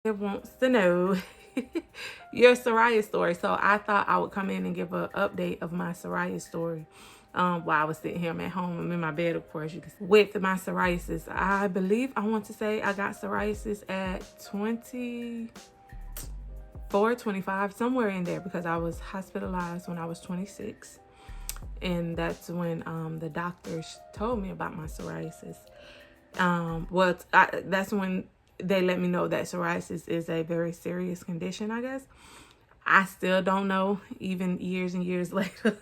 It wants to know your psoriasis story. So I thought I would come in and give an update of my psoriasis story. While I was sitting here, I'm at home. I'm in my bed, of course. You can see. With my psoriasis, I believe I want to say I got psoriasis at 24, 25, somewhere in there, because I was hospitalized when I was 26. And that's when the doctors told me about my psoriasis. That's when they let me know that psoriasis is a very serious condition, I guess. I still don't know, even years and years later.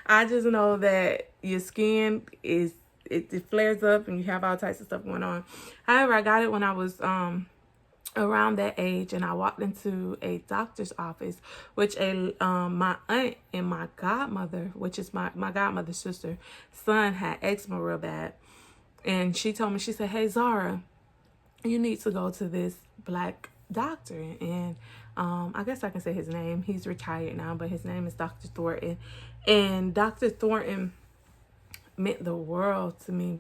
I just know that your skin it flares up and you have all types of stuff going on. However, I got it when I was around that age, and I walked into a doctor's office, which my aunt and my godmother, which is my godmother's sister, son, had eczema real bad. And she told me, she said, "Hey, Zara, you need to go to this black doctor." And I guess I can say his name. He's retired now, but his name is Dr. Thornton. And Dr. Thornton meant the world to me,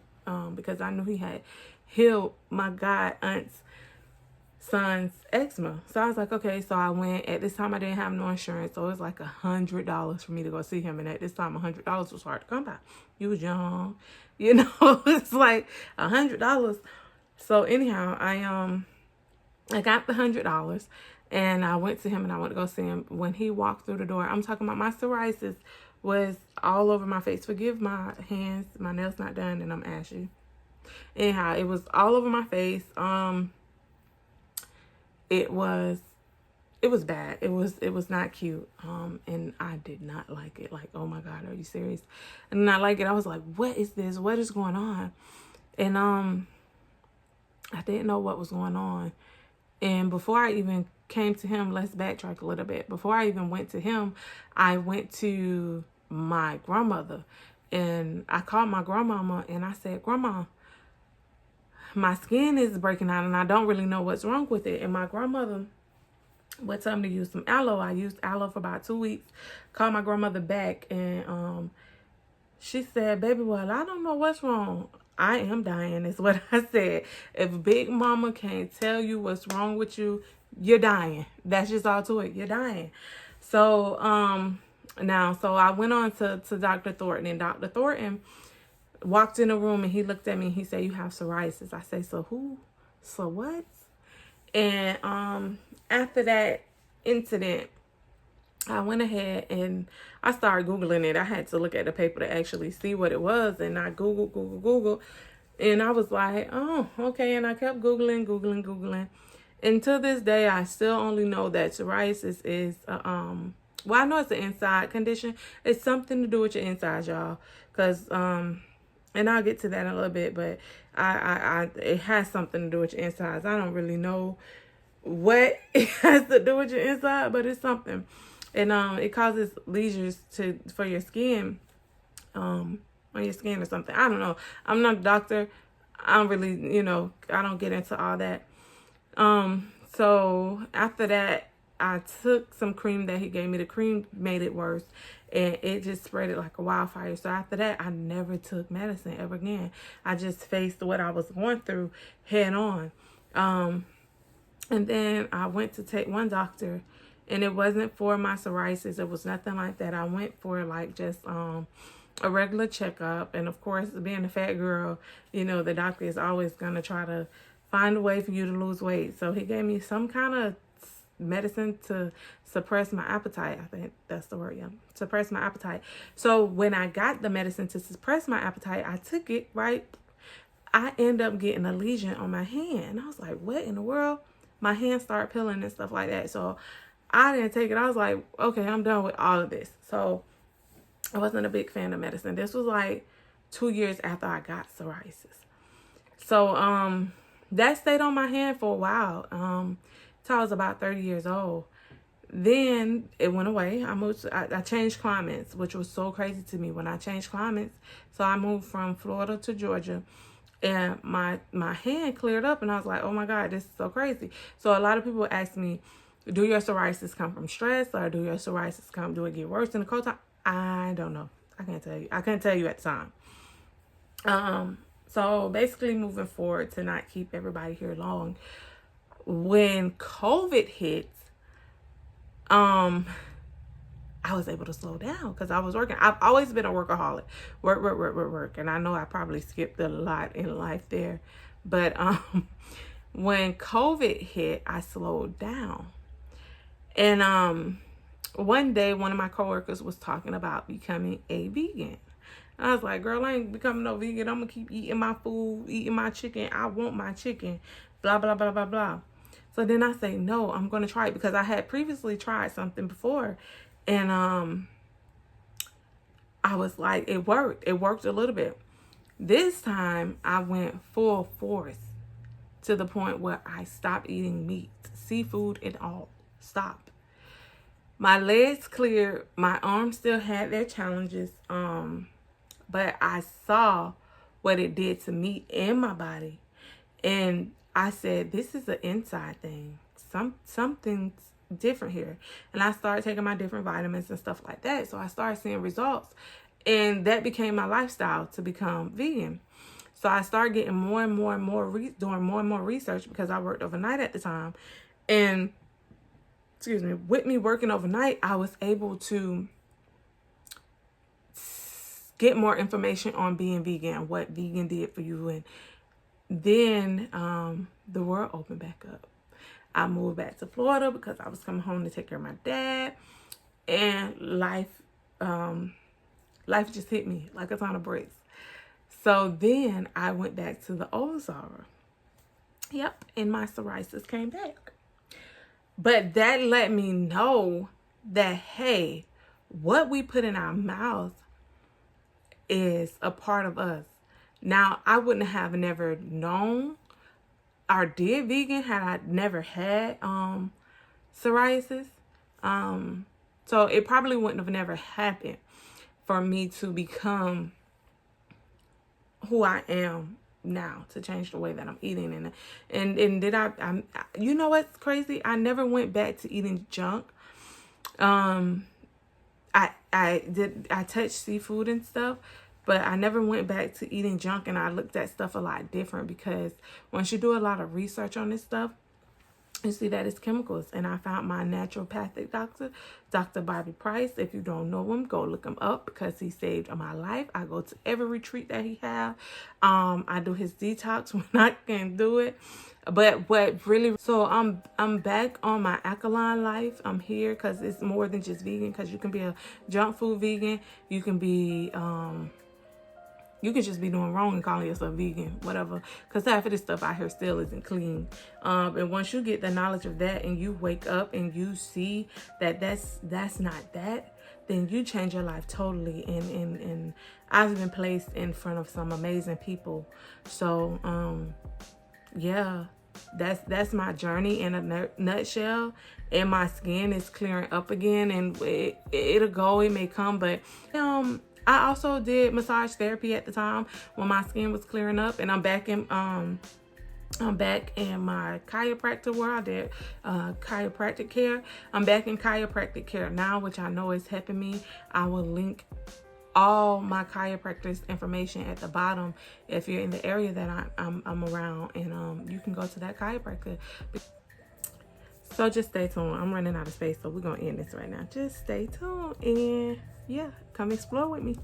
because I knew he had healed my god aunt's son's eczema. So I was like, okay. So I went. At this time, I didn't have no insurance, so it was like $100 for me to go see him. And at this time, $100 was hard to come by. You was young, you know. It's like $100. So anyhow, I got the $100, and I went to him and I went to go see him. When he walked through the door, I'm talking about my psoriasis was all over my face. Forgive my hands, my nails not done, and I'm ashy. Anyhow, it was all over my face. It was bad. It was not cute. And I did not like it. Like, oh my God, are you serious? I did not like it. I was like, what is this? What is going on? And I didn't know what was going on. And before I even came to him, let's backtrack a little bit. Before I even went to him, I went to my grandmother. And I called my grandmama and I said, "Grandma, my skin is breaking out and I don't really know what's wrong with it." And my grandmother would tell me to use some aloe. I used aloe for about 2 weeks. Called my grandmother back, and she said, "Baby, well, I don't know what's wrong. I am dying," is what I said. If Big Mama can't tell you what's wrong with you, you're dying. That's just all to it. You're dying. So, so I went on to Dr. Thornton, and Dr. Thornton walked in the room and he looked at me and he said, "You have psoriasis." I say, "So who? So what?" And after that incident, I went ahead and I started Googling it. I had to look at the paper to actually see what it was. And I Googled. And I was like, oh, okay. And I kept Googling. And to this day, I still only know that psoriasis is, well, I know it's an inside condition. It's something to do with your insides, y'all. Because, and I'll get to that in a little bit, but it has something to do with your insides. I don't really know what it has to do with your inside, but it's something. And it causes lesions for your skin, on your skin or something. I don't know. I'm not a doctor. I don't really, I don't get into all that. So after that, I took some cream that he gave me. The cream made it worse, and it just spread it like a wildfire. So after that, I never took medicine ever again. I just faced what I was going through head on. And then I went to take one doctor, and it wasn't for my psoriasis. It was nothing like that. I went for like just a regular checkup. And of course, being a fat girl, the doctor is always going to try to find a way for you to lose weight. So he gave me some kind of medicine to suppress my appetite. I think that's the word, yeah. Suppress my appetite. So when I got the medicine to suppress my appetite, I took it, right? I end up getting a lesion on my hand. I was like, what in the world? My hand started peeling and stuff like that. So I didn't take it. I was like, okay, I'm done with all of this. So I wasn't a big fan of medicine. This was like 2 years after I got psoriasis. So that stayed on my hand for a while. Till I was about 30 years old. Then it went away. I changed climates, which was so crazy to me when I changed climates. So I moved from Florida to Georgia. And my hand cleared up, and I was like, oh my God, this is so crazy. So a lot of people ask me, do your psoriasis come from stress, or do your psoriasis do it get worse in the cold time? I don't know. I can't tell you. I couldn't tell you at the time. So basically moving forward, to not keep everybody here long, when COVID hit, I was able to slow down because I was working. I've always been a workaholic. Work. And I know I probably skipped a lot in life there. But when COVID hit, I slowed down. And one day, one of my coworkers was talking about becoming a vegan. I was like, girl, I ain't becoming no vegan. I'm going to keep eating my food, eating my chicken. I want my chicken, blah, blah, blah, blah, blah. So then I say, no, I'm going to try it because I had previously tried something before. And I was like, it worked. It worked a little bit. This time I went full force to the point where I stopped eating meat, seafood and all. Stop. My legs cleared. My arms still had their challenges. But I saw what it did to me and my body. And I said, this is an inside thing. Something's different here. And I started taking my different vitamins and stuff like that. So I started seeing results. And that became my lifestyle to become vegan. So I started getting more and more and more, doing more and more research because I worked overnight at the time. And, with me working overnight, I was able to get more information on being vegan, what vegan did for you. And then the world opened back up. I moved back to Florida because I was coming home to take care of my dad. And life just hit me like a ton of bricks. So then I went back to the old Zara. Yep, and my psoriasis came back. But that let me know that, hey, what we put in our mouth is a part of us. Now, I wouldn't have never known or did vegan had I never had psoriasis. So it probably wouldn't have never happened for me to become who I am now, to change the way that I'm eating. And did I you know what's crazy? I never went back to eating junk. I touched seafood and stuff, but I never went back to eating junk, and I looked at stuff a lot different because once you do a lot of research on this stuff, you see that it's chemicals. And I found my naturopathic doctor, Dr. Bobby Price. If you don't know him, go look him up because he saved my life. I go to every retreat that he have. I do his detox when I can do it. But what really, so I'm back on my alkaline life. I'm here because it's more than just vegan, because you can be a junk food vegan. You can be you could just be doing wrong and calling yourself vegan, whatever. Because half of this stuff out here still isn't clean. And once you get the knowledge of that and you wake up and you see that that's not that, then you change your life totally. And I've been placed in front of some amazing people. So, yeah, that's my journey in a nutshell. And my skin is clearing up again, and it'll go, it may come, but I also did massage therapy at the time when my skin was clearing up, and I'm back in my chiropractor where I did chiropractic care. I'm back in chiropractic care now, which I know is helping me. I will link all my chiropractor's information at the bottom if you're in the area that I'm around, and you can go to that chiropractor. So just stay tuned. I'm running out of space, so we're gonna end this right now. Just stay tuned, and yeah, come explore with me.